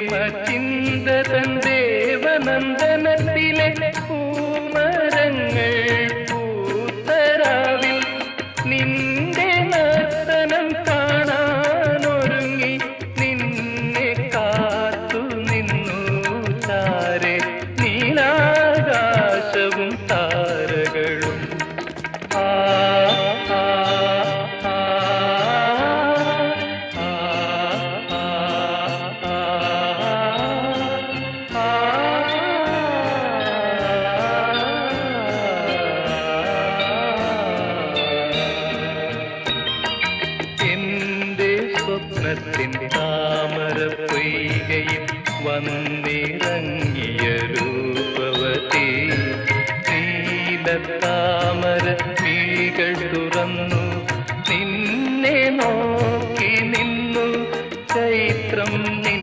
ചിന്തതൻ ദേവനന്ദനത്തിലെ പൂമരങ്ങൾ പൂത്തരാവിൽ നിന്റെ നർത്തനം കാണാനൊരുങ്ങി നിന്നെ കാത്തു നിന്നു താരെ നീലാകാശവും താരകളും. ആ സ്വപ്നത്തിൻ താമര പൊയ്കയിൽ വന്നിറ